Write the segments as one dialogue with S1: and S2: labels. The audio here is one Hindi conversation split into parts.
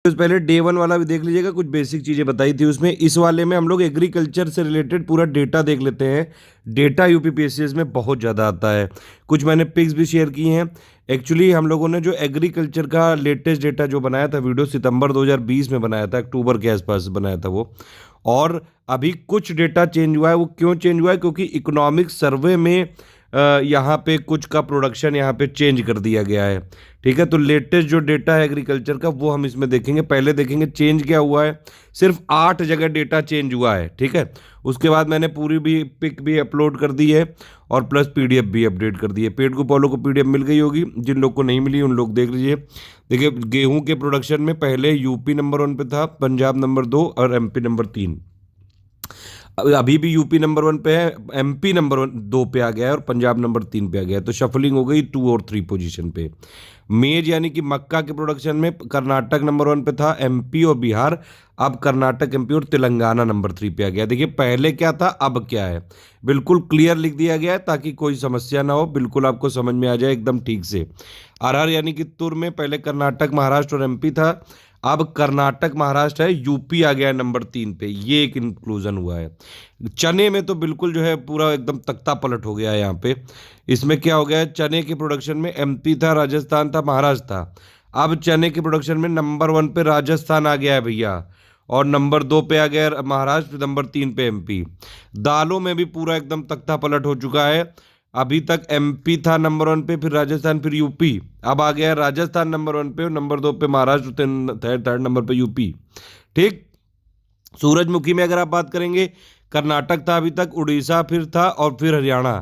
S1: पहले डे 1 वाला भी देख लीजिएगा, कुछ बेसिक चीज़ें बताई थी उसमें। इस वाले में हम लोग एग्रीकल्चर से रिलेटेड पूरा डेटा देख लेते हैं। डेटा यूपीपीएससी में बहुत ज़्यादा आता है। कुछ मैंने पिक्स भी शेयर की हैं। एक्चुअली हम लोगों ने जो एग्रीकल्चर का लेटेस्ट डेटा जो बनाया था वीडियो, सितंबर 2020 में बनाया था, अक्टूबर के आसपास बनाया था वो। और अभी कुछ डेटा चेंज हुआ है। वो क्यों चेंज हुआ है? क्योंकि इकोनॉमिक सर्वे में यहाँ पे कुछ का प्रोडक्शन यहाँ पे चेंज कर दिया गया है। ठीक है, तो लेटेस्ट जो डेटा है एग्रीकल्चर का वो हम इसमें देखेंगे। पहले देखेंगे चेंज क्या हुआ है। सिर्फ 8 जगह डेटा चेंज हुआ है। ठीक है, उसके बाद मैंने पूरी भी पिक भी अपलोड कर दी है और प्लस पीडीएफ भी अपडेट कर दी है। पेड को फॉलो को पीडीएफ मिल गई होगी, जिन लोग को नहीं मिली उन लोग देख लीजिए। देखिए, गेहूं के प्रोडक्शन में पहले यूपी नंबर 1 पे था, पंजाब नंबर 2 और एमपी नंबर 3। अभी भी यूपी नंबर 1 पे है, एमपी नंबर 2 पे आ गया है और पंजाब नंबर 3 पे आ गया है। तो शफलिंग हो गई 2 और 3 पोजीशन पे। मेज यानी कि मक्का के प्रोडक्शन में कर्नाटक नंबर 1 पे था, एमपी और बिहार। अब कर्नाटक, एमपी और तेलंगाना नंबर 3 पे आ गया। देखिए, पहले क्या था अब क्या है, बिल्कुल क्लियर लिख दिया गया है ताकि कोई समस्या ना हो, बिल्कुल आपको समझ में आ जाए एकदम ठीक से। अरहर यानी कि तुर में पहले कर्नाटक, महाराष्ट्र और एमपी था। अब कर्नाटक, महाराष्ट्र है, यूपी आ गया है नंबर 3 पे। ये एक इंक्लूजन हुआ है। चने में तो बिल्कुल जो है पूरा एकदम तख्ता पलट हो गया है यहाँ पे। इसमें क्या हो गया है, चने के प्रोडक्शन में एमपी था, राजस्थान था, महाराष्ट्र था। अब चने के प्रोडक्शन में नंबर 1 पे राजस्थान आ गया है भैया, और नंबर 2 पे आ गया है महाराष्ट्र, नंबर 3 पे एमपी। दालों में भी पूरा एकदम तख्ता पलट हो चुका है। अभी तक एमपी था नंबर 1 पे, फिर राजस्थान, फिर यूपी। अब आ गया राजस्थान नंबर 1 पे और नंबर 2 पे महाराष्ट्र, थर्ड नंबर पे यूपी। ठीक। सूरजमुखी में अगर आप बात करेंगे, कर्नाटक था अभी तक, उड़ीसा फिर था और फिर हरियाणा।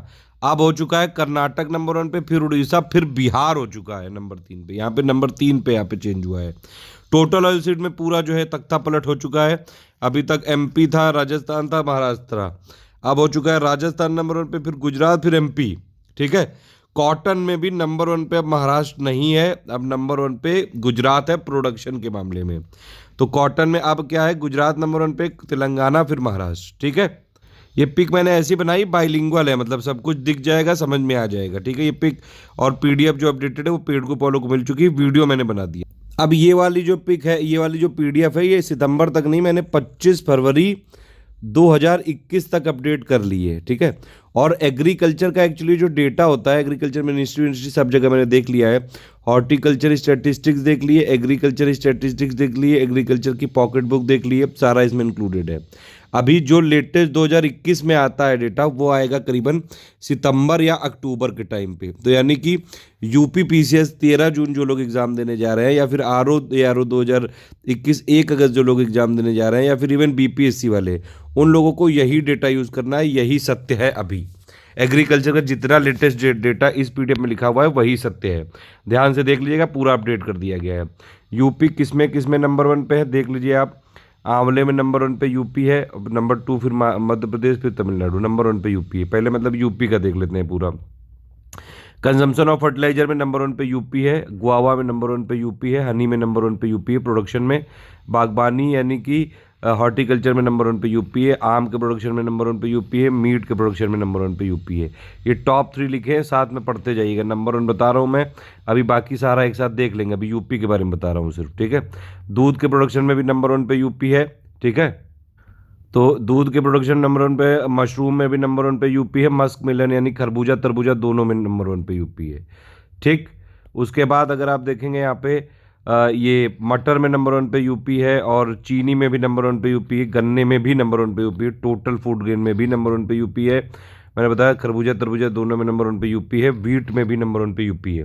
S1: अब हो चुका है कर्नाटक नंबर 1 पे, फिर उड़ीसा, फिर बिहार हो चुका है नंबर 3 पे। यहाँ पे नंबर 3 पे यहाँ पे चेंज हुआ है। टोटल ऑयल सीड में पूरा जो है तख्ता पलट हो चुका है। अभी तक एमपी था, राजस्थान था, महाराष्ट्र था। अब हो चुका है राजस्थान नंबर 1 पे, फिर गुजरात, फिर एमपी। ठीक है। कॉटन में भी नंबर 1 पे अब महाराष्ट्र नहीं है, अब नंबर 1 पे गुजरात है प्रोडक्शन के मामले में। तो कॉटन में अब क्या है, गुजरात नंबर 1 पे, तेलंगाना, फिर महाराष्ट्र। ठीक है। ये पिक मैंने ऐसी बनाई, बाइलिंगुअल है, मतलब सब कुछ दिख जाएगा, समझ में आ जाएगा। ठीक है, ये पिक और पीडीएफ जो अपडेटेड है वो पेड को फॉलो को मिल चुकी है, वीडियो मैंने बना दिया। अब ये वाली जो पिक है, ये वाली जो पीडीएफ है, ये सितंबर तक नहीं, मैंने 25 फरवरी 2021 तक अपडेट कर ली है। ठीक है। और एग्रीकल्चर का एक्चुअली जो डेटा होता है, एग्रीकल्चर मिनिस्ट्री सब जगह मैंने देख लिया है। हॉर्टिकल्चर स्टैटिस्टिक्स देख लिए, एग्रीकल्चर स्टैटिस्टिक्स देख लिए, एग्रीकल्चर की पॉकेट बुक देख लिए, सारा इसमें इंक्लूडेड है। अभी जो लेटेस्ट 2021 में आता है डेटा, वो आएगा करीबन सितंबर या अक्टूबर के टाइम पे। तो यानी कि यूपी पीसीएस 13 जून जो लोग एग्जाम देने जा रहे हैं, या फिर आरओ 2021 1 अगस्त जो लोग एग्जाम देने जा रहे हैं, या फिर इवन बीपीएससी वाले, उन लोगों को यही डेटा यूज़ करना है। यही सत्य है। अभी एग्रीकल्चर का जितना लेटेस्ट डेटा इस पीडीएफ में लिखा हुआ है वही सत्य है। ध्यान से देख लीजिएगा, पूरा अपडेट कर दिया गया है। यूपी किसमें नंबर 1 पे है देख लीजिए आप। आंवले में नंबर 1 पे यूपी है, नंबर 2 फिर मध्य प्रदेश, फिर तमिलनाडु। नंबर 1 पे यूपी है पहले, मतलब यूपी का देख लेते हैं पूरा। कंजम्पशन ऑफ फर्टिलाइजर में नंबर 1 पे यूपी है, गुआवा में नंबर 1 पे यूपी है, हनी में नंबर 1 पे यूपी है, प्रोडक्शन में बागबानी यानी कि हॉर्टिकल्चर में नंबर 1 पे यूपी है, आम के प्रोडक्शन में नंबर 1 पे यूपी है, मीट के प्रोडक्शन में नंबर 1 पे यूपी है। ये टॉप 3 लिखे हैं, साथ में पढ़ते जाइएगा। नंबर 1 बता रहा हूँ मैं, अभी बाकी सारा एक साथ देख लेंगे। अभी यूपी के बारे में बता रहा हूँ सिर्फ। ठीक है। दूध के प्रोडक्शन में भी नंबर 1 पे यूपी है। ठीक है। तो दूध के प्रोडक्शन नंबर 1 पे, मशरूम में भी नंबर 1 पे यूपी है, मस्क मिलन यानी खरबूजा तरबूजा दोनों में नंबर 1 पे यूपी है। ठीक। उसके बाद अगर आप देखेंगे यहाँ पे ये मटर में नंबर 1 पे यूपी है, और चीनी में भी नंबर 1 पे यूपी है, गन्ने में भी नंबर 1 पे यूपी है, टोटल फूड ग्रेन में भी नंबर 1 पे यूपी है। मैंने बताया खरबूजा तरबूजा दोनों में नंबर 1 पे यूपी है, वीट में भी नंबर 1 पे यूपी है।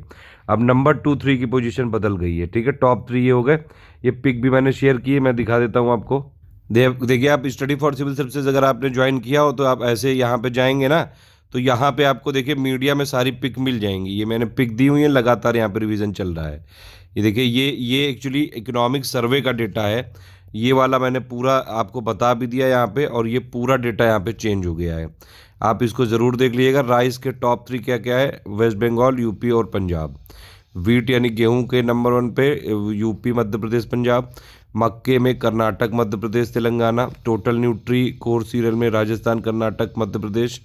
S1: अब नंबर 2 3 की पोजीशन बदल गई है। ठीक है, टॉप 3 ये हो गए। ये पिक भी मैंने शेयर की है, मैं दिखा देता हूँ आपको। देखिए, आप स्टडी फॉर सिविल सर्विसेज अगर आपने ज्वाइन किया हो तो आप ऐसे यहाँ पे जाएंगे ना, तो यहाँ पे आपको देखिए मीडिया में सारी पिक मिल जाएंगी। ये मैंने पिक दी हुई है, लगातार यहाँ पे रिवीजन चल रहा है। ये देखिए, ये एक्चुअली इकोनॉमिक सर्वे का डेटा है। ये वाला मैंने पूरा आपको बता भी दिया यहाँ पे, और ये पूरा डेटा यहाँ पे चेंज हो गया है। आप इसको ज़रूर देख लीजिएगा। राइस के टॉप 3 क्या क्या है, वेस्ट बंगाल, यूपी और पंजाब। वीट यानी गेहूं के नंबर 1 पे यूपी, मध्य प्रदेश, पंजाब। मक्के में Karnataka, Madhya Pradesh, Telangana. Total nutri core cereal में राजस्थान, कर्नाटक, मध्य प्रदेश।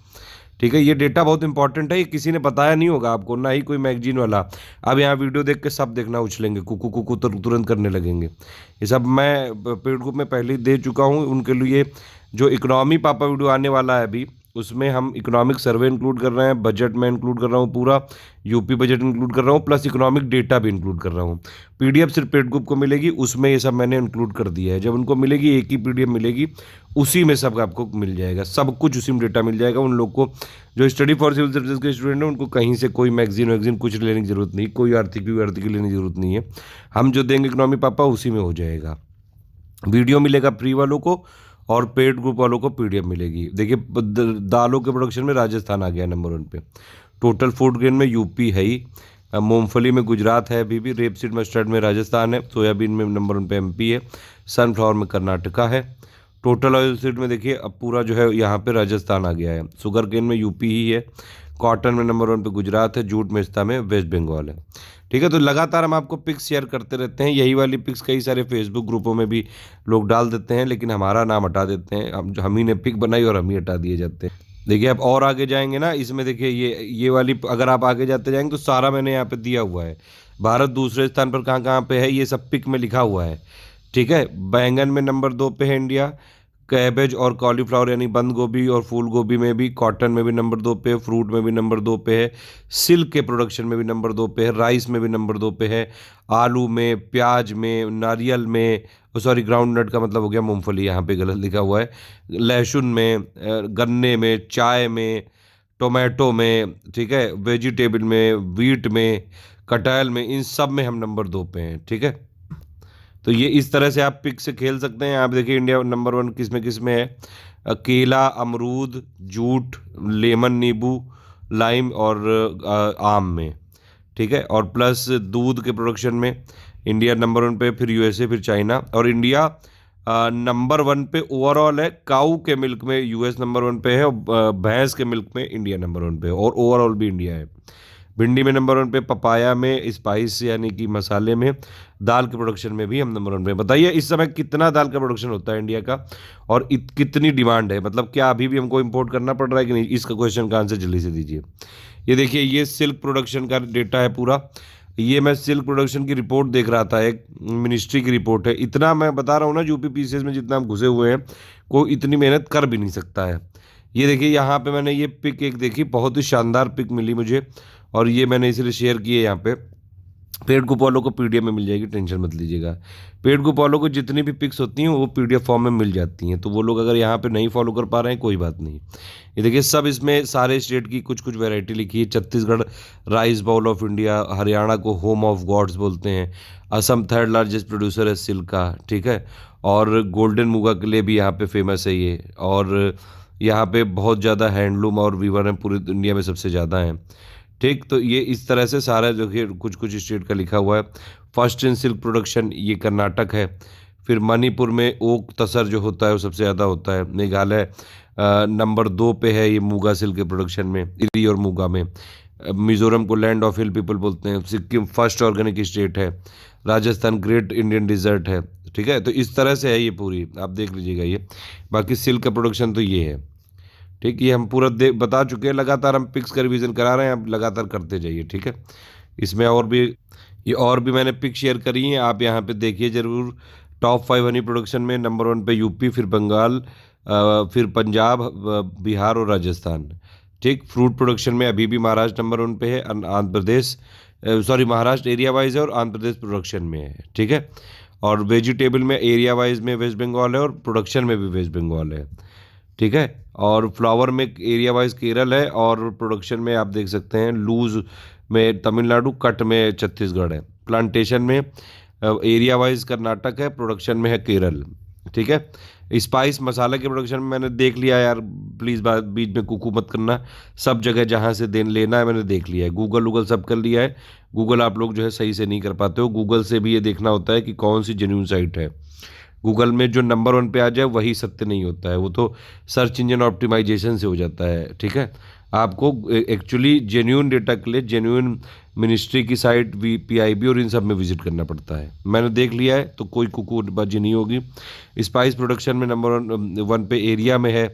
S1: ठीक है, ये डेटा बहुत इंपॉर्टेंट है, ये किसी ने बताया नहीं होगा आपको, ना ही कोई मैगजीन वाला। अब यहाँ वीडियो देख के सब देखना उछलेंगे, कुकू कुकू तुरंत करने लगेंगे। ये सब मैं पेड ग्रुप में पहले ही दे चुका हूँ उनके लिए। जो इकोनॉमी पापा वीडियो आने वाला है अभी, उसमें हम इकोनॉमिक सर्वे इंक्लूड कर रहे हैं, बजट में इंक्लूड कर रहा हूँ पूरा, यूपी बजट इंक्लूड कर रहा हूँ, प्लस इकोनॉमिक डेटा भी इंक्लूड कर रहा हूँ। पीडीएफ सिर्फ पेड ग्रुप को मिलेगी, उसमें ये सब मैंने इंक्लूड कर दिया है। जब उनको मिलेगी एक ही पीडीएफ मिलेगी, उसी में सब आपको मिल जाएगा, सब कुछ उसी में डेटा मिल जाएगा। उन लोग को जो स्टडी फॉर सिविल सर्विसेज के स्टूडेंट हैं, उनको कहीं से कोई मैगजीन वैगजीन कुछ लेने की जरूरत नहीं, कोई आर्थिक लेने की जरूरत नहीं है। हम जो देंगे इकोनॉमी पापा उसी में हो जाएगा। वीडियो मिलेगा फ्री वालों को, और पेड ग्रुप वालों को पीडीएफ मिलेगी। देखिए दालों के प्रोडक्शन में राजस्थान आ गया नंबर 1 पे, टोटल फूड ग्रेन में यूपी है ही, मूंगफली में गुजरात है अभी भी, रेपसीड मस्टर्ड में राजस्थान है, सोयाबीन में नंबर 1 पे एमपी है, सनफ्लावर में कर्नाटका है, टोटल ऑयल सीड में देखिए अब पूरा जो है यहाँ पे राजस्थान आ गया है, शुगर केन में यूपी ही है, कॉटन में नंबर 1 पे गुजरात है, जूट मेस्ता में वेस्ट बंगाल है। ठीक है, तो लगातार हम आपको पिक्स शेयर करते रहते हैं। यही वाली पिक्स कई सारे फेसबुक ग्रुपों में भी लोग डाल देते हैं, लेकिन हमारा नाम हटा देते हैं। हम ही ने पिक बनाई और हम ही हटा दिए जाते हैं। देखिए आप और आगे जाएंगे ना, इसमें देखिए ये वाली, अगर आप आगे जाते जाएंगे तो सारा मैंने यहाँ पे दिया हुआ है। भारत दूसरे स्थान पर कहाँ कहाँ पे है, ये सब पिक में लिखा हुआ है। ठीक है, बैंगन में नंबर 2 पे है इंडिया, कैबेज और कॉलीफ्लावर यानी बंद गोभी और फूल गोभी में भी, कॉटन में भी नंबर 2 पे है, फ्रूट में भी नंबर 2 पे है, सिल्क के प्रोडक्शन में भी नंबर 2 पे है, राइस में भी नंबर 2 पे है, आलू में, प्याज में, नारियल में, सॉरी ग्राउंड नट का मतलब हो गया मूंगफली, यहाँ पे गलत लिखा हुआ है, लहसुन में, गन्ने में, चाय में, टोमेटो में, ठीक है, वेजिटेबल में, वीट में, कटहल में, इन सब में हम नंबर 2 पे हैं। ठीक है, तो ये इस तरह से आप पिक से खेल सकते हैं। आप देखिए इंडिया नंबर 1 किस में है, केला, अमरूद, जूट, लेमन नींबू, लाइम और आम में। ठीक है, और प्लस दूध के प्रोडक्शन में इंडिया नंबर 1 पे, फिर यूएसए, फिर चाइना, और इंडिया नंबर 1 पे ओवरऑल है। काऊ के मिल्क में यूएस नंबर 1 पे है, और भैंस के मिल्क में इंडिया नंबर 1 पे है, और ओवरऑल भी इंडिया है। भिंडी में नंबर 1 पे, पपाया में, स्पाइस यानी कि मसाले में, दाल के प्रोडक्शन में भी हम नंबर 1 पे। बताइए इस समय कितना दाल का प्रोडक्शन होता है इंडिया का, और कितनी डिमांड है, मतलब क्या अभी भी हमको इंपोर्ट करना पड़ रहा है कि नहीं, इसका क्वेश्चन का आंसर जल्दी से दीजिए। ये देखिए ये सिल्क प्रोडक्शन का डेटा है पूरा। ये मैं सिल्क प्रोडक्शन की रिपोर्ट देख रहा था, एक मिनिस्ट्री की रिपोर्ट है। इतना मैं बता रहा हूँ ना, यूपी पीसीएस में जितना हम घुसे हुए हैं, कोई इतनी मेहनत कर भी नहीं सकता है। ये देखिए यहाँ पे मैंने ये पिक एक देखी, बहुत ही शानदार पिक मिली मुझे, और ये मैंने इसलिए शेयर की है यहाँ पे। पेड ग्रुप वालों को पीडीएफ में मिल जाएगी, टेंशन मत लीजिएगा। पेड ग्रुप वालों को जितनी भी पिक्स होती हैं वो पीडीएफ फॉर्म में मिल जाती हैं, तो वो लोग अगर यहाँ पे नहीं फॉलो कर पा रहे हैं कोई बात नहीं। ये देखिए सब इसमें सारे स्टेट की कुछ कुछ वैरायटी लिखी है। Chhattisgarh rice bowl of India, Haryana को होम ऑफ गॉड्स बोलते हैं, असम थर्ड लार्जेस्ट प्रोड्यूसर है सिल्क का। ठीक है, और गोल्डन मूंगा के लिए भी यहाँ पे फेमस है ये, और यहाँ पे बहुत ज़्यादा हैंडलूम और वीवर हैं, पूरी इंडिया में सबसे ज़्यादा हैं। ठीक, तो ये इस तरह से सारा जो कि कुछ कुछ स्टेट का लिखा हुआ है। फर्स्ट इन सिल्क प्रोडक्शन ये कर्नाटक है। फिर मणिपुर में ओक तसर जो होता है वो सबसे ज़्यादा होता है। मेघालय नंबर 2 पे है ये मूंगा सिल्क के प्रोडक्शन में, इरी और मूंगा में। मिजोरम को लैंड ऑफ हिल पीपल बोलते हैं। सिक्किम फर्स्ट ऑर्गेनिक स्टेट है। राजस्थान ग्रेट इंडियन डिजर्ट है। ठीक है, तो इस तरह से है ये पूरी, आप देख लीजिएगा ये। बाकी सिल्क का प्रोडक्शन तो ये है। ठीक, ये हम पूरा बता चुके हैं। लगातार हम पिक्स का रिवीजन करा रहे हैं, आप लगातार करते जाइए। ठीक है, इसमें और भी मैंने पिक शेयर करी हैं, आप यहाँ पे देखिए ज़रूर। टॉप 5 हनी प्रोडक्शन में नंबर 1 पे यूपी, फिर बंगाल, फिर पंजाब, बिहार और राजस्थान। ठीक, फ्रूट प्रोडक्शन में अभी भी महाराष्ट्र नंबर 1 पे है, Andhra Pradesh, sorry Maharashtra area wise है और आंध्र प्रदेश प्रोडक्शन में है। ठीक है, और वेजिटेबल में एरिया वाइज में वेस्ट बंगाल है और प्रोडक्शन में भी वेस्ट बंगाल है। ठीक है, और फ्लावर में एरिया वाइज केरल है और प्रोडक्शन में आप देख सकते हैं लूज में तमिलनाडु, कट में छत्तीसगढ़ है। प्लांटेशन में एरिया वाइज कर्नाटक है, प्रोडक्शन में है केरल। ठीक है, स्पाइस मसाला के प्रोडक्शन में मैंने देख लिया यार, प्लीज़ बीच में कुकू मत करना। सब जगह जहाँ से लेना है मैंने देख लिया है, गूगल सब कर लिया है। गूगल आप लोग जो है सही से नहीं कर पाते हो, गूगल से भी ये देखना होता है कि कौन सी जेन्युइन साइट है। गूगल में जो नंबर 1 पे आ जाए वही सत्य नहीं होता है, वो तो सर्च इंजन ऑप्टिमाइजेशन से हो जाता है। ठीक है, आपको एक्चुअली जेन्युइन डेटा के लिए जेन्युइन मिनिस्ट्री की साइट, PIB और इन सब में विजिट करना पड़ता है। मैंने देख लिया है तो कोई कुकुबाजी नहीं होगी। स्पाइस प्रोडक्शन में नंबर वन पे एरिया में है,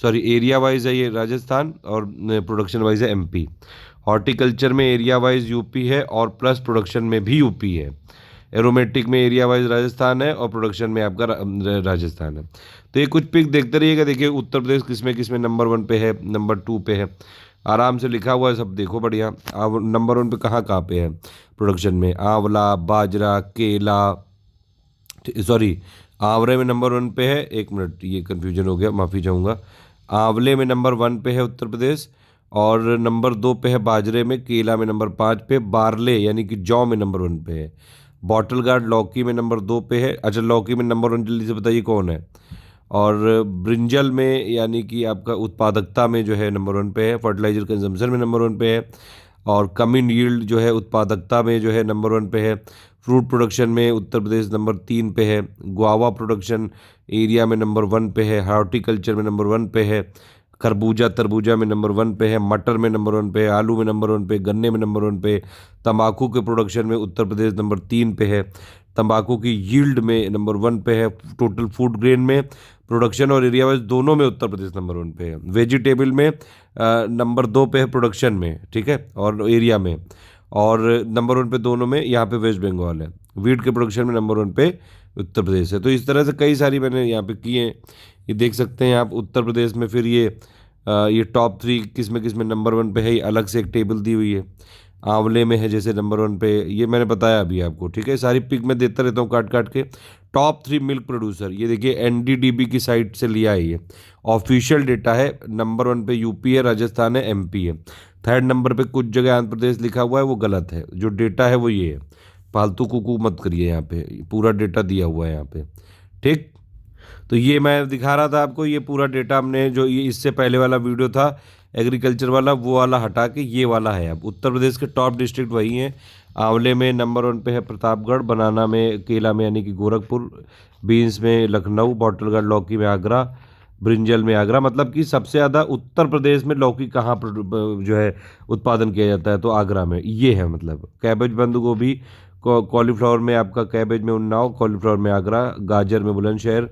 S1: सॉरी एरिया वाइज है ये राजस्थान, और प्रोडक्शन वाइज है MP। हॉर्टिकल्चर में एरिया वाइज यूपी है और प्लस प्रोडक्शन में भी यूपी है। एरोमेटिक में एरिया वाइज राजस्थान है और प्रोडक्शन में आपका राजस्थान है। तो ये कुछ पिक देखते रहिएगा। देखिए उत्तर प्रदेश किस में नंबर 1 पे है, नंबर 2 पे है, आराम से लिखा हुआ है सब, देखो बढ़िया। अब नंबर 1 पे कहाँ पे है प्रोडक्शन में? आंवला, बाजरा, केला, सॉरी आंवले में नंबर 1 पे है। एक मिनट, ये कन्फ्यूजन हो गया, माफ़ी चाहूँगा। आंवले में नंबर 1 पे है उत्तर प्रदेश, और नंबर 2 पे है बाजरे में, केला में नंबर 5 पे, बारले यानी कि जौ में नंबर 1 पे है, बॉटल गार्ड लौकी में नंबर 2 पे है। अच्छा, लौकी में नंबर 1 जल्दी से बताइए कौन है? और ब्रिंजल में यानी कि आपका उत्पादकता में जो है नंबर 1 पे है, फर्टिलाइजर कंजम्पशन में नंबर 1 पे है, और कम इन यील्ड जो है उत्पादकता में जो है नंबर 1 पे है। फ्रूट प्रोडक्शन में उत्तर प्रदेश नंबर 3 पे है। गुआवा प्रोडक्शन एरिया में नंबर 1 पे है। हॉर्टिकल्चर में नंबर 1 पे है। खरबूजा तरबूजा में नंबर 1 पे है। मटर में नंबर 1 पे है। आलू में नंबर 1 पे, गन्ने में नंबर 1 पे। तंबाकू के प्रोडक्शन में उत्तर प्रदेश नंबर 3 पे है। तंबाकू की यील्ड में नंबर 1 पे है। टोटल फूड ग्रेन में प्रोडक्शन और एरिया वाइज दोनों में उत्तर प्रदेश नंबर 1 पे है। वेजिटेबल में नंबर 2 पे है प्रोडक्शन में, ठीक है, और एरिया में, और नंबर 1 पे दोनों में यहाँ पे वेस्ट बंगाल है। वीट के प्रोडक्शन में नंबर 1 पे उत्तर प्रदेश है। तो इस तरह से कई सारी मैंने यहाँ पे की हैं, ये देख सकते हैं आप उत्तर प्रदेश में। फिर ये टॉप 3 किस में नंबर 1 पे है, ये अलग से एक टेबल दी हुई है। आंवले में है जैसे नंबर 1 पे, ये मैंने बताया अभी आपको, ठीक है। सारी पिक मैं देता रहता हूँ काट काट के। टॉप 3 मिल्क प्रोड्यूसर, ये देखिए NDDB की साइट से लिया है, ये ऑफिशियल डेटा है। नंबर 1 पे यूपी है, राजस्थान है, MP है। थर्ड नंबर पे कुछ जगह आंध्र प्रदेश लिखा हुआ है, वो गलत है। जो डेटा है वो ये है, फालतू कुकू मत करिए, यहाँ पे पूरा डेटा दिया हुआ है यहाँ पे, ठीक। तो ये मैं दिखा रहा था आपको, ये पूरा डेटा हमने जो ये इससे पहले वाला वीडियो था एग्रीकल्चर वाला, वो वाला हटा के ये वाला है। अब उत्तर प्रदेश के टॉप डिस्ट्रिक्ट वही हैं। आंवले में नंबर 1 पे है प्रतापगढ़, बनाना में, केला में यानी कि गोरखपुर, बीन्स में लखनऊ, बॉटल गार्ड लौकी में आगरा, ब्रिंजल में आगरा। मतलब कि सबसे ज़्यादा उत्तर प्रदेश में लौकी कहाँ जो है उत्पादन किया जाता है, तो आगरा में ये है। मतलब कैबेज, बंद गोभी, कॉलीफ्लावर में आपका, कैबेज में उन्नाव, कॉलीफ्लावर में आगरा, गाजर में बुलंदशहर,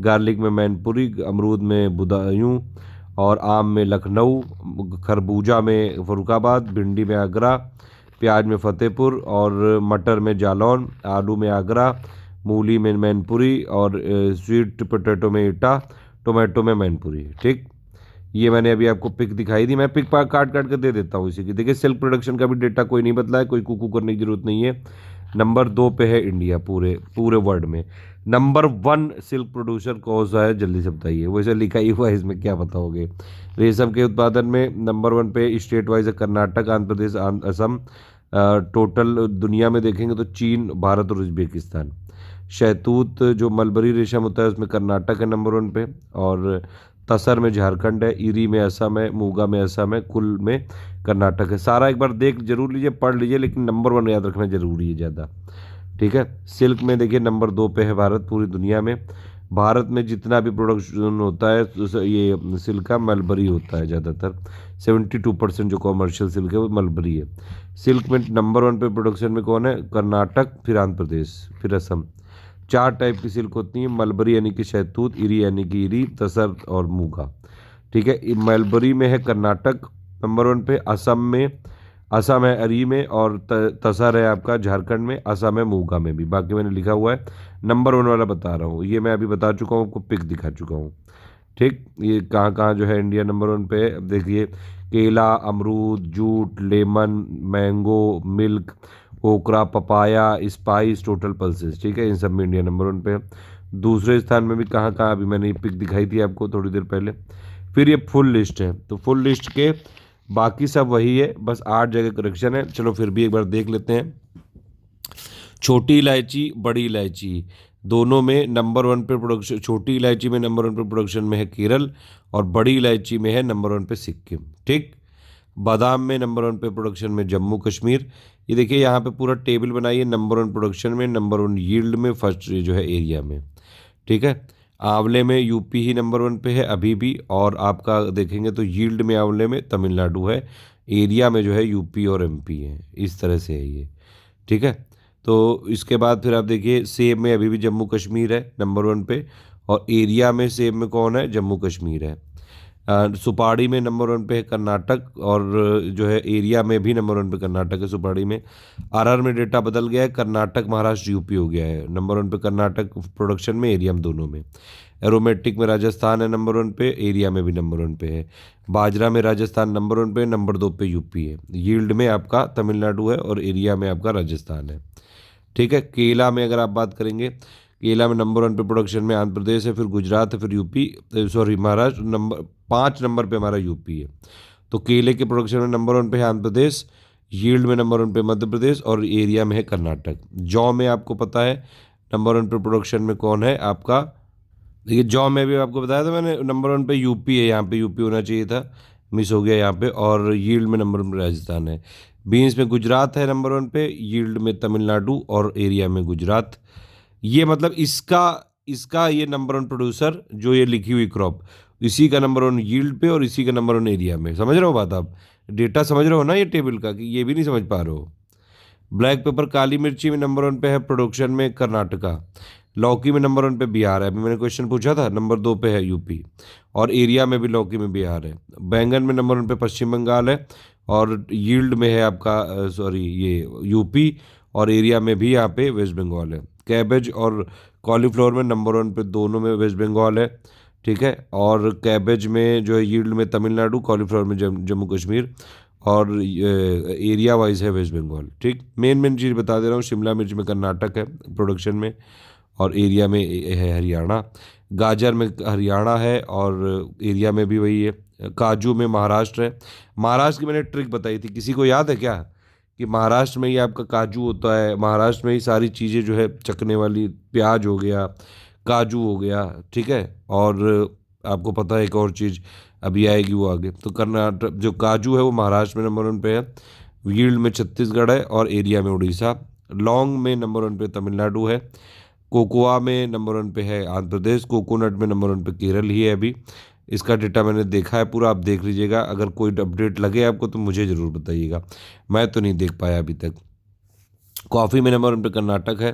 S1: गार्लिक में मैनपुरी, अमरूद में बदायूं, और आम में लखनऊ, खरबूजा में फरुखाबाद, भिंडी में आगरा, प्याज में फतेहपुर, और मटर में जालौन, आलू में आगरा, मूली में मैनपुरी, और स्वीट पोटैटो में एटा, टोमेटो में मैनपुरी, ठीक। ये मैंने अभी आपको पिक दिखाई दी, मैं पिक काट काट कर दे देता हूँ इसी की। देखिए सिल्क प्रोडक्शन का भी डेटा कोई नहीं बदला है, कोई कुकू करने की जरूरत नहीं है। नंबर 2 पे है इंडिया पूरे पूरे वर्ल्ड में। नंबर 1 सिल्क प्रोड्यूसर कौन सा है, जल्दी से बताइए। वैसे लिखा ही हुआ है इसमें, क्या बताओगे। रेशम के उत्पादन में नंबर 1 पे स्टेट वाइज है कर्नाटक, आंध्र प्रदेश, असम। टोटल दुनिया में देखेंगे तो चीन, भारत और उज्बेकिस्तान। शहतूत जो मलबरी रेशम होता है उसमें कर्नाटक है नंबर 1 पे, और तसर में झारखंड है, इरी में असम है, मूंगा में असम है, कुल में कर्नाटक है। सारा एक बार देख जरूर लीजिए, पढ़ लीजिए, लेकिन नंबर 1 याद रखना जरूरी है ज़्यादा, ठीक है। सिल्क में देखिए नंबर 2 पे है भारत पूरी दुनिया में। भारत में जितना भी प्रोडक्शन होता है ये सिल्क का मलबरी होता है ज़्यादातर। 72% जो कॉमर्शियल सिल्क है वो मलबरी है। सिल्क में नंबर 1 पे प्रोडक्शन में कौन है? कर्नाटक, फिर आंध्र प्रदेश, फिर असम। 4 टाइप की सिल्क होती है, मलबरी यानी कि शहतूत, इरी यानी कि इरी, तसर और मूंगा, ठीक है। मलबरी में है कर्नाटक नंबर 1 पे, असम है अरी में, और तसर है आपका झारखंड में, असम है मूंगा में भी। बाकी मैंने लिखा हुआ है, नंबर 1 वाला बता रहा हूँ, ये मैं अभी बता चुका हूँ, आपको पिक दिखा चुका हूँ, ठीक। ये कहाँ कहाँ जो है इंडिया नंबर 1 पे है। अब देखिए केला, अमरूद, जूट, लेमन, मैंगो, मिल्क, ओकरा, पपाया, स्पाइस, टोटल पल्सेस, ठीक है। इन सब में इंडिया नंबर 1 पे है। दूसरे स्थान में भी कहाँ कहाँ, अभी मैंने पिक दिखाई थी आपको थोड़ी देर पहले। फिर ये फुल लिस्ट है, तो फुल लिस्ट के बाकी सब वही है, बस 8 जगह करेक्शन है। चलो फिर भी एक बार देख लेते हैं। छोटी इलायची, बड़ी इलायची, दोनों में नंबर 1 पे प्रोडक्शन, छोटी इलायची में नंबर 1 पे प्रोडक्शन में है केरल, और बड़ी इलायची में है नंबर 1 पे सिक्किम, ठीक। बादाम में नंबर 1 पे प्रोडक्शन में जम्मू कश्मीर। ये देखिए यहाँ पे पूरा टेबल बनाइए, नंबर 1 प्रोडक्शन में, नंबर 1 यील्ड में, फर्स्ट जो है एरिया में, ठीक है। आंवले में यूपी ही नंबर 1 पे है अभी भी, और आपका देखेंगे तो यील्ड में आंवले में तमिलनाडु है, एरिया में जो है यूपी और एमपी है, इस तरह से है ये, ठीक है। तो इसके बाद फिर आप देखिए सेब में अभी भी जम्मू कश्मीर है नंबर 1 पे, और एरिया में सेब में कौन है, जम्मू कश्मीर है। सुपारी में नंबर 1 पे है कर्नाटक, और जो है एरिया में भी नंबर 1 पे कर्नाटक है सुपारी में। आरआर में डेटा बदल गया है, कर्नाटक महाराष्ट्र यूपी हो गया है, नंबर 1 पे कर्नाटक प्रोडक्शन में, एरिया में दोनों में। एरोमेटिक में राजस्थान है नंबर 1 पे, एरिया में भी नंबर 1 पे है। बाजरा में राजस्थान नंबर 1 पे, नंबर 2 पे यूपी है। यील्ड में आपका तमिलनाडु है, और एरिया में आपका राजस्थान है, ठीक है। केला में अगर आप बात करेंगे, केला में नंबर 1 पे प्रोडक्शन में आंध्र प्रदेश है, फिर गुजरात है, फिर UP, sorry Maharashtra, number 5 number पे हमारा यूपी है। तो केले के प्रोडक्शन में नंबर 1 पे है आंध्र प्रदेश, यील्ड में नंबर 1 पे मध्य प्रदेश, और एरिया में है कर्नाटक। जौ में आपको पता है नंबर 1 पे प्रोडक्शन में कौन है आपका, देखिए जौ में भी आपको बताया था मैंने, नंबर 1 पे यूपी है, यहाँ पे यूपी होना चाहिए था, मिस हो गया यहाँ पे। और यील्ड में नंबर 1 पे राजस्थान है। बीन्स में गुजरात है नंबर 1 पे, यील्ड में तमिलनाडु, और एरिया में गुजरात। ये मतलब इसका इसका ये नंबर 1 प्रोड्यूसर जो ये लिखी हुई क्रॉप, इसी का नंबर 1 यील्ड पे, और इसी का नंबर 1 एरिया में। समझ रहे हो बात आप, डेटा समझ रहे हो ना ये टेबल का, कि ये भी नहीं समझ पा रहे हो। ब्लैक पेपर काली मिर्ची में नंबर 1 पे है प्रोडक्शन में कर्नाटका। लौकी में नंबर 1 पे बिहार है, अभी मैंने क्वेश्चन पूछा था, नंबर 2 पे है यूपी, और एरिया में भी लौकी में बिहार है। बैंगन में नंबर 1 पे पश्चिम बंगाल है, और यील्ड में है आपका सॉरी ये यूपी, और एरिया में भी यहाँ पे वेस्ट बंगाल है। कैबेज और कॉलीफ्लावर में नंबर 1 पे दोनों में वेस्ट बंगाल है, ठीक है। और कैबेज में जो है यील्ड में तमिलनाडु, कॉलीफ्लावर में जम्मू कश्मीर, और एरिया वाइज है वेस्ट बंगाल, ठीक। मेन मेन चीज़ बता दे रहा हूँ, शिमला मिर्च में कर्नाटक है प्रोडक्शन में, और एरिया में है हरियाणा। गाजर में हरियाणा है, और एरिया में भी वही है। काजू में महाराष्ट्र है। महाराष्ट्र की मैंने ट्रिक बताई थी, किसी को याद है क्या, कि महाराष्ट्र में ही आपका काजू होता है, महाराष्ट्र में ही सारी चीज़ें जो है चखने वाली, प्याज हो गया, काजू हो गया, ठीक है। और आपको पता है एक और चीज़ अभी आएगी वो आगे। तो कर्नाटक जो काजू है वो महाराष्ट्र में नंबर 1 पे है, यील्ड में छत्तीसगढ़ है, और एरिया में उड़ीसा। लौंग में नंबर 1 पे तमिलनाडु है। कोकोआ में नंबर 1 पे है आंध्र प्रदेश। कोकोनट में नंबर 1 पे केरल ही है अभी। इसका डेटा मैंने देखा है पूरा, आप देख लीजिएगा, अगर कोई अपडेट लगे आपको तो मुझे ज़रूर बताइएगा, मैं तो नहीं देख पाया अभी तक। कॉफ़ी में नंबर 1 पे कर्नाटक है।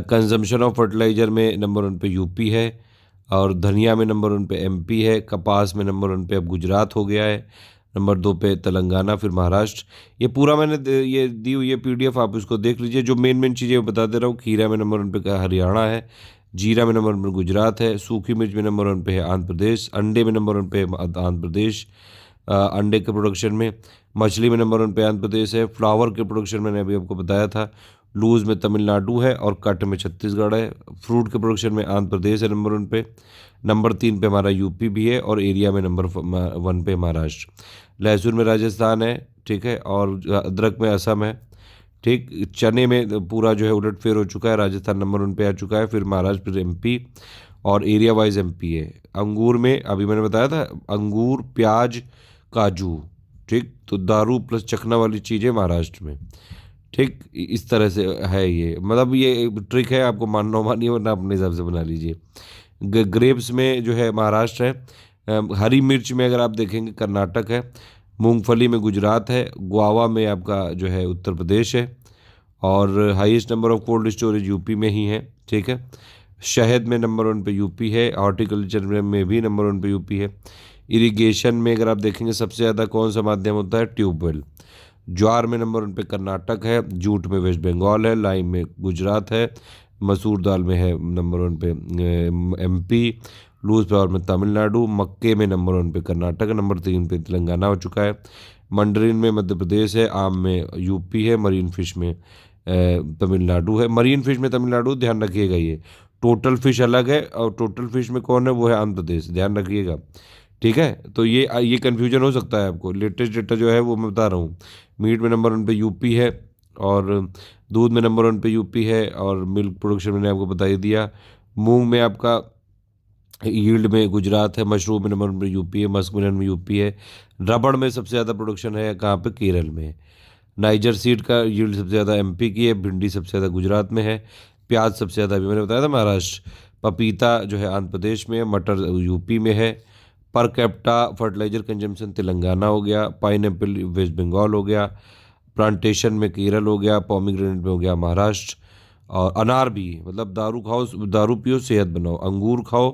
S1: कंजम्पशन ऑफ फर्टिलाइज़र में नंबर 1 पे यूपी है, और धनिया में नंबर 1 पे एमपी है। कपास में नंबर 1 पे अब गुजरात हो गया है, नंबर 2 पे तेलंगाना, फिर महाराष्ट्र। ये पूरा मैंने ये दी हुई है पीडीएफ, आप इसको देख लीजिए। जो मेन मेन चीज़ें बता दे रहा हूँ, खीरा में नंबर 1 पे हरियाणा है, जीरा में नंबर 1 पे गुजरात है, सूखी मिर्च में नंबर 1 पे है आंध्र प्रदेश, अंडे में नंबर 1 पे है आंध्र प्रदेश, अंडे के प्रोडक्शन में। मछली में नंबर 1 पे आंध्र प्रदेश है। फ्लावर के प्रोडक्शन मैंने अभी आपको बताया था, लूज़ में तमिलनाडु है, और कट में छत्तीसगढ़ है। फ्रूट के प्रोडक्शन में आंध्र प्रदेश है नंबर 1 पे, नंबर 3 पे हमारा यूपी भी है, और एरिया में नंबर 1 पे महाराष्ट्र। लहसुन में राजस्थान है, ठीक है, और अदरक में असम है, ठीक। चने में पूरा जो है उलटफेर हो चुका है, राजस्थान नंबर 1 पे आ चुका है, फिर महाराष्ट्र, फिर एमपी, और एरिया वाइज एमपी है। अंगूर में अभी मैंने बताया था, अंगूर, प्याज, काजू, ठीक। तो दारू प्लस चखना वाली चीज़ें महाराष्ट्र में, ठीक। इस तरह से है ये, मतलब ये ट्रिक है, आपको मानना हो मानिए, वरना अपने हिसाब से बना लीजिए। ग्रेप्स में जो है महाराष्ट्र है। हरी मिर्च में अगर आप देखेंगे कर्नाटक है। मूंगफली में गुजरात है। गुआवा में आपका जो है उत्तर प्रदेश है, और highest number of cold storage UP में ही है, ठीक है। शहद में नंबर 1 पे यूपी है। हॉर्टिकल्चर में भी नंबर 1 पे यूपी है। इरिगेशन में अगर आप देखेंगे सबसे ज़्यादा कौन सा माध्यम होता है, ट्यूबवेल। ज्वार में नंबर 1 पे कर्नाटक है। जूट में वेस्ट बंगाल है। लाइम में गुजरात है। मसूर दाल में है नंबर 1 पे एमपी। लूज पावर में तमिलनाडु। मक्के में नंबर 1 पे कर्नाटक, नंबर 3 पे तेलंगाना हो चुका है। मंडरिन में मध्य प्रदेश है। आम में यूपी है। मरीन फिश में तमिलनाडु है। मरीन फिश में तमिलनाडु, ध्यान रखिएगा, ये टोटल फिश अलग है, और टोटल फिश में कौन है, वो है आंध्र प्रदेश, ध्यान रखिएगा, ठीक है। तो ये कन्फ्यूजन हो सकता है आपको। लेटेस्ट डेटा जो है वो मैं बता रहा हूँ। मीट में नंबर 1 पे यूपी है, और दूध में नंबर 1 पे यूपी है, और मिल्क प्रोडक्शन मैंने आपको बता ही दिया। मूंग में आपका यील्ड में गुजरात है। मशरूम में नंबर 1 पे यूपी है। मस्क मिलन में यूपी है। रबड़ में सबसे ज़्यादा प्रोडक्शन है कहाँ पे, केरल में। नाइजर सीड का यील्ड सबसे ज़्यादा एमपी की है। भिंडी सबसे ज़्यादा गुजरात में है। प्याज सबसे ज़्यादा अभी मैंने बताया था महाराष्ट्र। पपीता जो है आंध्र प्रदेश में है। मटर यूपी में है। Per capita fertiliser consumption Telangana हो गया, पाइनएप्पल वेस्ट बंगाल हो गया, प्लांटेशन में केरल हो गया, पोमीग्रेनेट में हो गया महाराष्ट्र, और अनार भी, मतलब दारू खाओ, दारू पियो सेहत बनाओ, अंगूर खाओ,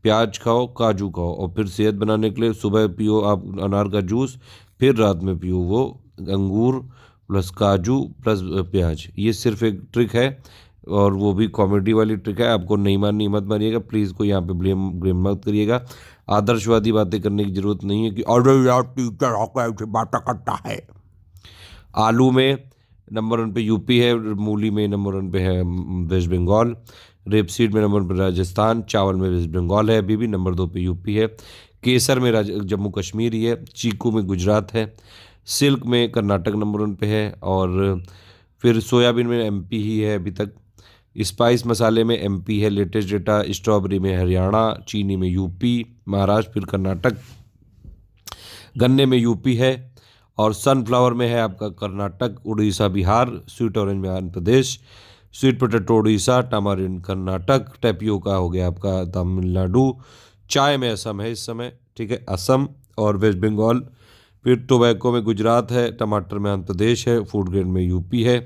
S1: प्याज खाओ, काजू खाओ, और फिर सेहत बनाने के लिए सुबह पियो आप अनार का जूस, फिर रात में पियो वो अंगूर प्लस काजू प्लस प्याज। ये सिर्फ एक ट्रिक है, और वो भी कॉमेडी वाली ट्रिक है, आपको नहीं माननी मत मानिएगा प्लीज़, कोई यहाँ पे ब्लेम ब्लेम मत करिएगा। आदर्शवादी बातें करने की जरूरत नहीं है कि अरे यार टीचर होकर ऐसी बातें करता है। आलू में नंबर 1 पे यूपी है, मूली में नंबर 1 पे है वेस्ट बंगाल, रेपसीड में नंबर 1 पे राजस्थान, चावल में वेस्ट बंगाल है, अभी भी नंबर 2 पे यूपी है, केसर में जम्मू कश्मीर ही है, चीकू में गुजरात है, सिल्क में कर्नाटक नंबर 1 पे है, और फिर सोयाबीन में एमपी ही है अभी तक, स्पाइस मसाले में एमपी है लेटेस्ट डेटा, स्ट्रॉबेरी में हरियाणा, चीनी में यूपी, महाराष्ट्र, फिर कर्नाटक, गन्ने में यूपी है, और सनफ्लावर में है आपका कर्नाटक, उड़ीसा, बिहार, स्वीट ऑरेंज में Andhra Pradesh, sweet potato Orissa, tamarind Karnataka, tapioca हो गया आपका तमिलनाडु, चाय में असम है इस समय, ठीक है, असम और वेस्ट बंगाल, फिर टोबैको में गुजरात है, टमाटर में आंध्र प्रदेश है, फूड ग्रेड में यूपी है,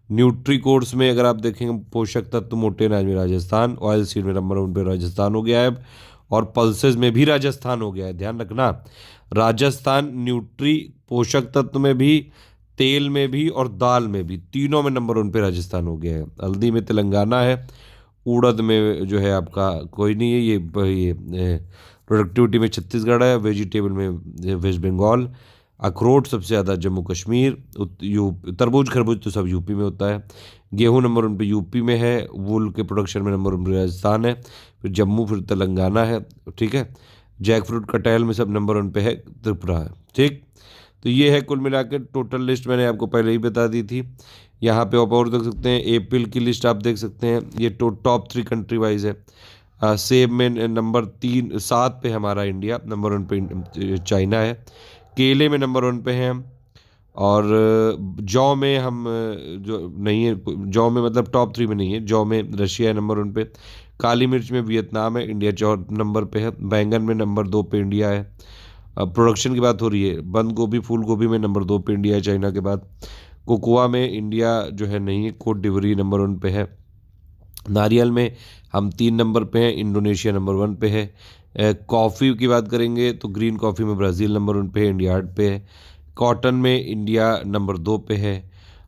S1: न्यूट्री कोर्स में अगर आप देखेंगे पोषक तत्व मोटे अनाज में राजस्थान, ऑयल सीड में नंबर 1 पे राजस्थान हो गया है, और पल्सेस में भी राजस्थान हो गया है, ध्यान रखना, राजस्थान न्यूट्री पोषक तत्व में भी, तेल में भी और दाल में भी, तीनों में नंबर 1 पे राजस्थान हो गया है। हल्दी में तेलंगाना है, उड़द में जो है आपका कोई नहीं है, ये प्रोडक्टिविटी में छत्तीसगढ़ है, वेजिटेबल में वेस्ट बंगाल, अखरोट सबसे ज़्यादा जम्मू कश्मीर, तरबूज खरबूज तो सब यूपी में होता है, गेहूं नंबर 1 पे यूपी में है, वूल के प्रोडक्शन में नंबर 1 पे राजस्थान है, फिर जम्मू, फिर तेलंगाना है, ठीक है, जैक फ्रूट कटहल में सब नंबर 1 पे है, त्रिपुरा है, ठीक। तो ये है कुल मिला के टोटल लिस्ट, मैंने आपको पहले ही बता दी थी। यहाँ पे आप और देख सकते हैं, एप्रिल की लिस्ट आप देख सकते हैं, ये टॉप 3 कंट्री वाइज है। सेब में नंबर 7 पे हमारा इंडिया, नंबर 1 पे चाइना है, केले में नंबर 1 पे हैं, और जौ में हम जो नहीं है, जौ में मतलब टॉप 3 में नहीं है, जौ में रशिया है नंबर 1 पे, काली मिर्च में वियतनाम है, इंडिया 4 नंबर पे है, बैंगन में नंबर 2 पे इंडिया है, प्रोडक्शन की बात हो रही है, बंद गोभी फूल गोभी में नंबर 2 पे इंडिया है चाइना के बाद, कोकोआ में इंडिया जो है नहीं है, कोट डिवरी नंबर 1 पे है, नारियल में हम 3 नंबर पे हैं, इंडोनेशिया नंबर 1 पे है, कॉफ़ी की बात करेंगे तो ग्रीन कॉफ़ी में ब्राज़ील नंबर 1 पे है, इंडिया 8 पे है, कॉटन में इंडिया नंबर 2 पे है,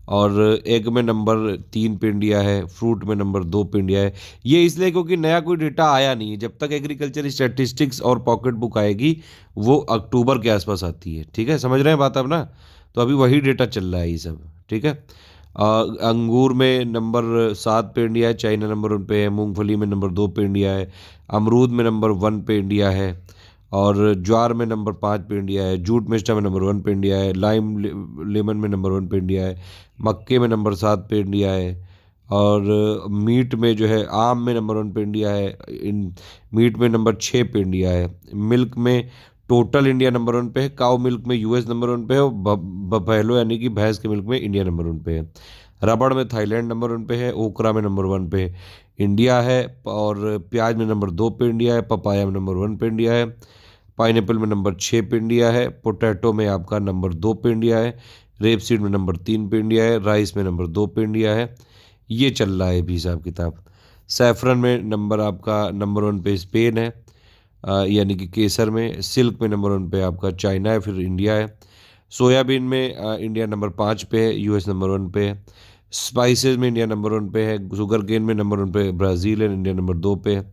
S1: और एग में नंबर 3 पे इंडिया है, फ्रूट में नंबर 2 पे इंडिया है। ये इसलिए क्योंकि नया कोई डेटा आया नहीं है, जब तक एग्रीकल्चर स्टैटिस्टिक्स और पॉकेट बुक आएगी वो अक्टूबर के आसपास आती है, ठीक है, समझ रहे हैं बात अब ना, तो अभी वही डेटा चल रहा है ये सब, ठीक है। अंगूर में नंबर 7 पे इंडिया है, चाइना नंबर 1 पे है, मूंगफली में नंबर 2 पे इंडिया है, अमरूद में नंबर 1 पे इंडिया है, और ज्वार में नंबर 5 पे इंडिया है, जूट मिर्चा में नंबर 1 पे इंडिया है, लाइम लेमन में नंबर 1 पे इंडिया है, मक्के में नंबर 7 पे इंडिया है, और मीट में जो है आम में नंबर 1 पे इंडिया है, इन मीट में नंबर 6 पे इंडिया है, मिल्क में टोटल इंडिया नंबर 1 पे है, काउ मिल्क में यूएस नंबर 1 पे है, और बफेलो यानी कि भैंस के मिल्क में इंडिया नंबर 1 पे है, रबड़ में थाईलैंड नंबर 1 पे है, ओकरा में नंबर 1 पे इंडिया है, और प्याज में नंबर 2 पे इंडिया है, पपाया में नंबर 1 पे इंडिया है, पाइनएप्पल में नंबर 6 पे इंडिया है, पोटैटो में आपका नंबर 2 पे इंडिया है, रेप सीड में नंबर 3 पे इंडिया है, राइस में नंबर 2 पे इंडिया है। ये चल रहा है भी हिसाब किताब। सैफरन में नंबर आपका नंबर 1 पे स्पेन है, यानी कि केसर में, सिल्क में नंबर 1 पे आपका चाइना है, फिर इंडिया है, सोयाबीन में इंडिया नंबर 5 पे है, यूएस नंबर 1 पे है, स्पाइसेस में इंडिया नंबर 1 पे है, शुगर केन में नंबर 1 पे ब्राज़ील है, इंडिया नंबर 2 पे है,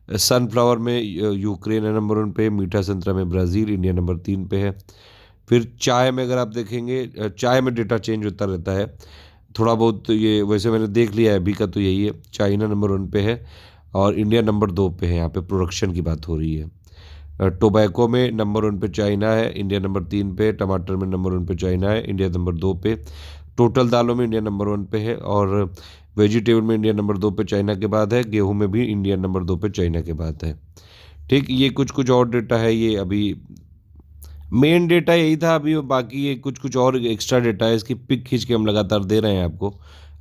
S1: सनफ्लावर में यूक्रेन है नंबर 1 पे, मीठा संतरा में ब्राज़ील, इंडिया नंबर 3 पे है। फिर चाय में अगर आप देखेंगे, चाय में डेटा चेंज होता रहता है थोड़ा बहुत, तो ये वैसे मैंने देख लिया है अभी का, तो यही है, चाइना नंबर 1 पे है और इंडिया नंबर 2 पे है, यहाँ पे प्रोडक्शन की बात हो रही है। टोबैको में नंबर 1 पे चाइना है, इंडिया नंबर 3 पे, टमाटर में नंबर 1 पे चाइना है, इंडिया नंबर 2 पे, टोटल दालों में इंडिया नंबर 1 पे है, और वेजिटेबल में इंडिया नंबर 2 पे चाइना के बाद है, गेहूं में भी इंडिया नंबर 2 पे चाइना के बाद है, ठीक। ये कुछ कुछ और डेटा है, ये अभी मेन डेटा यही था अभी, बाकी ये कुछ कुछ और एक्स्ट्रा डेटा है, इसकी पिक खींच के हम लगातार दे रहे हैं आपको,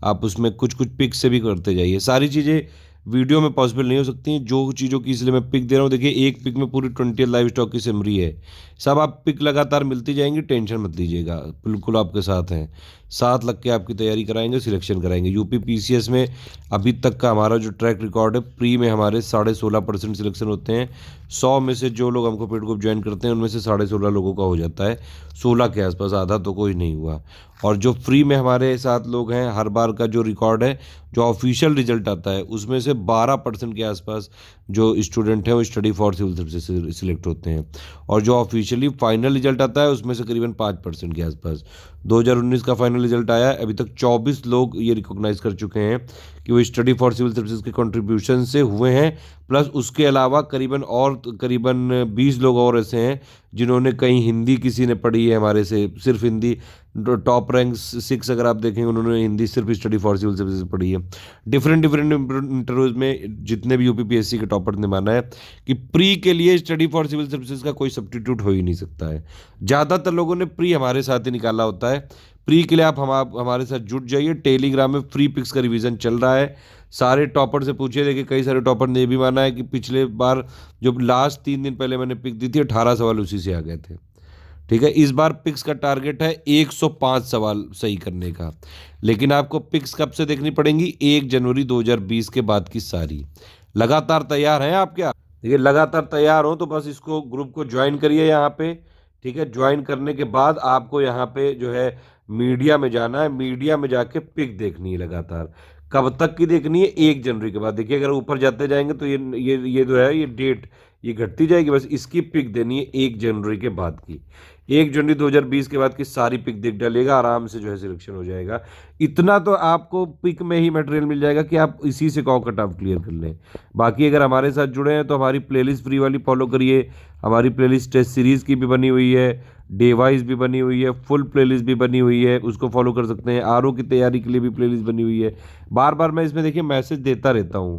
S1: आप उसमें कुछ कुछ पिक से भी करते जाइए, सारी चीज़ें वीडियो में पॉसिबल नहीं हो सकती हैं। जो चीज़ों की इसलिए मैं पिक दे रहा हूँ, देखिए एक पिक में पूरी 20 लाइव स्टॉक की समरी है। सब आप पिक लगातार मिलती जाएंगी, टेंशन मत लीजिएगा, बिल्कुल आपके साथ हैं। 7 लाख के आपकी तैयारी कराएंगे, सिलेक्शन कराएंगे। यूपी पीसीएस में अभी तक का हमारा जो ट्रैक रिकॉर्ड है, प्री में हमारे 16.5% सिलेक्शन होते हैं। 100 में से जो लोग हमको पेड ग्रुप ज्वाइन करते हैं उनमें से 16.5 लोगों का हो जाता है, 16 के आसपास, आधा तो कोई नहीं हुआ। और जो फ्री में हमारे साथ लोग हैं, हर बार का जो रिकॉर्ड है, जो ऑफिशियल रिजल्ट आता है उसमें से 12% के आसपास जो स्टूडेंट हैं वो स्टडी फॉर सिविल सर्विसेज से सिलेक्ट होते हैं। और जो ऑफिशियली फाइनल रिजल्ट आता है उसमें से करीबन 5% के आसपास। 2019 का फाइनल रिजल्ट आया, अभी तक 24 लोग ये रिकॉग्नाइज कर चुके हैं कि वो स्टडी फॉर सिविल सर्विसेज के कंट्रीब्यूशन से हुए हैं। प्लस उसके अलावा करीबन 20 लोग और ऐसे हैं जिन्होंने कहीं हिंदी किसी ने पढ़ी है हमारे से, सिर्फ हिंदी। टॉप रैंक 6 अगर आप देखेंगे उन्होंने हिंदी सिर्फ स्टडी फॉर सिविल सर्विसेज पढ़ी है। डिफरेंट डिफरेंट इंटरव्यूज में जितने भी यूपीपीएससी के टॉपर ने माना है कि प्री के लिए स्टडी फॉर सिविल सर्विसेज का कोई सब्स्टिट्यूट हो ही नहीं सकता है। ज़्यादातर लोगों ने प्री हमारे साथ ही निकाला होता है। प्री के लिए आप हमारे साथ जुट जाइए। टेलीग्राम में फ्री पिक्स का रिवीजन चल रहा है। सारे टॉपर से पूछिए, देखिए कई सारे टॉपर ने ये भी माना है कि पिछले बार जो लास्ट 3 दिन पहले मैंने पिक दी थी, 18 सवाल उसी से आ गए थे। ठीक है, इस बार पिक्स का टारगेट है 105 सवाल सही करने का। लेकिन आपको पिक्स कब से देखनी पड़ेंगी? 1 जनवरी 2020 के बाद की सारी। लगातार तैयार हैं आप क्या? देखिए लगातार तैयार हो तो बस इसको ग्रुप को ज्वाइन करिए यहाँ पे। ठीक है, ज्वाइन करने के बाद आपको यहाँ पे जो है मीडिया में जाना है। मीडिया में जाके पिक देखनी है लगातार। कब तक की देखनी है? 1 जनवरी के बाद। देखिए अगर ऊपर जाते जाएंगे तो ये जो है ये डेट ये घटती जाएगी। बस इसकी पिक देनी है 1 जनवरी के बाद की। 1 जनवरी 2020 के बाद की सारी पिक देख डालिएगा, आराम से जो है सिलेक्शन हो जाएगा। इतना तो आपको पिक में ही मटेरियल मिल जाएगा कि आप इसी से कट ऑफ क्लियर कर लें। बाकी अगर हमारे साथ जुड़े हैं तो हमारी प्लेलिस्ट फ्री वाली फॉलो करिए। हमारी प्लेलिस्ट टेस्ट सीरीज़ की भी बनी हुई है, डे वाइज भी बनी हुई है, फुल प्लेलिस्ट भी बनी हुई है, उसको फॉलो कर सकते हैं। आरओ की तैयारी के लिए भी प्लेलिस्ट बनी हुई है। बार बार मैं इसमें देखिए मैसेज देता रहता हूँ।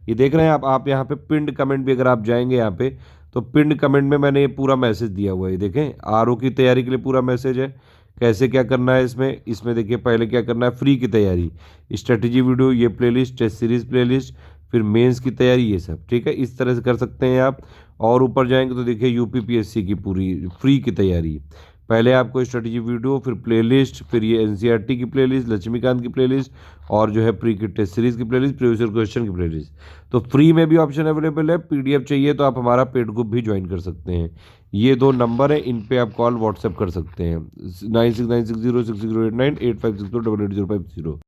S1: ये देख रहे हैं आप यहाँ पे पिंड कमेंट भी अगर आप जाएंगे यहाँ पे तो पिंड कमेंट में मैंने ये पूरा मैसेज दिया हुआ है। देखें, आरओ की तैयारी के लिए पूरा मैसेज है, कैसे क्या करना है इसमें देखिए पहले क्या करना है। फ्री की तैयारी, स्ट्रेटजी वीडियो, ये प्लेलिस्ट, टेस्ट सीरीज प्लेलिस्ट, फिर मेंस की तैयारी, ये सब। ठीक है, इस तरह से कर सकते हैं आप। और ऊपर जाएंगे तो देखिए यूपीपीएससी की पूरी फ्री की तैयारी। पहले आपको स्ट्रेटजी वीडियो, फिर प्लेलिस्ट, फिर ये एनसीईआरटी की प्लेलिस्ट, लक्ष्मीकांत की प्लेलिस्ट, और जो है प्री की टेस्ट सीरीज की प्लेलिस्ट, प्रीवियस ईयर क्वेश्चन की प्लेलिस्ट। तो फ्री में भी ऑप्शन अवेलेबल है। पीडीएफ चाहिए तो आप हमारा पेड ग्रुप भी ज्वाइन कर सकते हैं। ये 2 नंबर है, इन पे आप कॉल व्हाट्सएप कर सकते हैं। 969606089856288050।